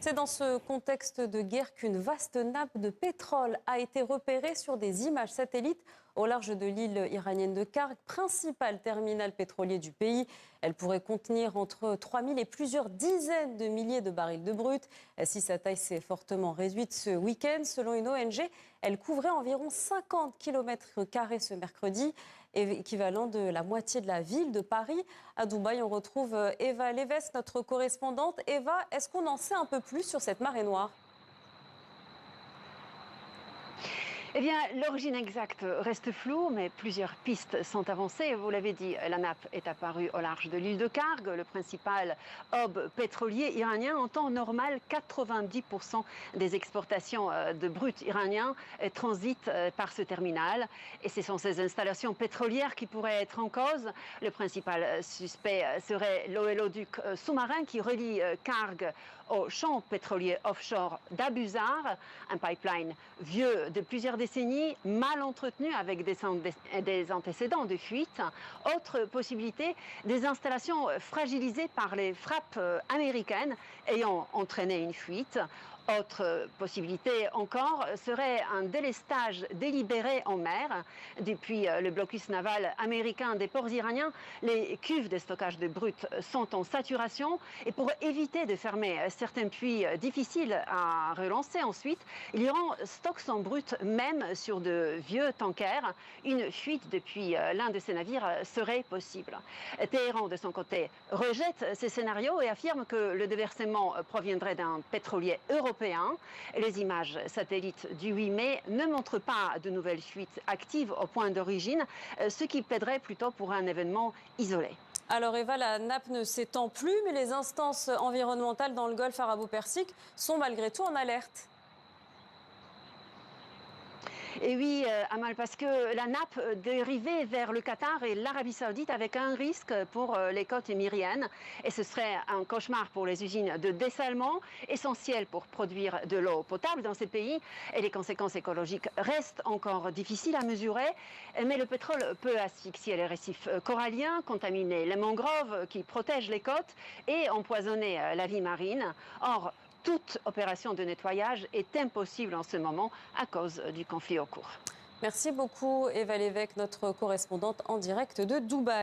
C'est dans ce contexte de guerre qu'une vaste nappe de pétrole a été repérée sur des images satellites au large de l'île iranienne de Karg, principal terminal pétrolier du pays. Elle pourrait contenir entre 3000 et plusieurs dizaines de milliers de barils de brut. Si sa taille s'est fortement réduite ce week-end, selon une ONG, elle couvrait environ 50 km² ce mercredi, équivalent de la moitié de la ville de Paris. À Dubaï, on retrouve Eva Lévesque, notre correspondante. Eva, est-ce qu'on en sait un peu plus sur cette marée noire ? Eh bien, l'origine exacte reste floue, mais plusieurs pistes sont avancées. Vous l'avez dit, la nappe est apparue au large de l'île de Karg, le principal hub pétrolier iranien. En temps normal, 90% des exportations de brut iranien transitent par ce terminal. Et ce sont ces installations pétrolières qui pourraient être en cause. Le principal suspect serait l'oléoduc sous-marin qui relie Karg au champ pétrolier offshore d'Abusar, un pipeline vieux de plusieurs décennies, mal entretenu avec des antécédents de fuite. Autre possibilité, des installations fragilisées par les frappes américaines ayant entraîné une fuite. Autre possibilité encore serait un délestage délibéré en mer. Depuis le blocus naval américain des ports iraniens, les cuves de stockage de brut sont en saturation. Et pour éviter de fermer certains puits difficiles à relancer ensuite, l'Iran stocke son brut même sur de vieux tankers. Une fuite depuis l'un de ces navires serait possible. Téhéran, de son côté, rejette ces scénarios et affirme que le déversement proviendrait d'un pétrolier européen. Les images satellites du 8 mai ne montrent pas de nouvelles fuites actives au point d'origine, ce qui plaiderait plutôt pour un événement isolé. Alors Eva, la nappe ne s'étend plus, mais les instances environnementales dans le golfe arabo-persique sont malgré tout en alerte. Et oui, Amal, parce que la nappe dérivait vers le Qatar et l'Arabie Saoudite avec un risque pour les côtes émiriennes. Et ce serait un cauchemar pour les usines de dessalement, essentielles pour produire de l'eau potable dans ces pays. Et les conséquences écologiques restent encore difficiles à mesurer. Mais le pétrole peut asphyxier les récifs coralliens, contaminer les mangroves qui protègent les côtes et empoisonner la vie marine. Or, toute opération de nettoyage est impossible en ce moment à cause du conflit au cours. Merci beaucoup Eva Lévesque, notre correspondante en direct de Dubaï.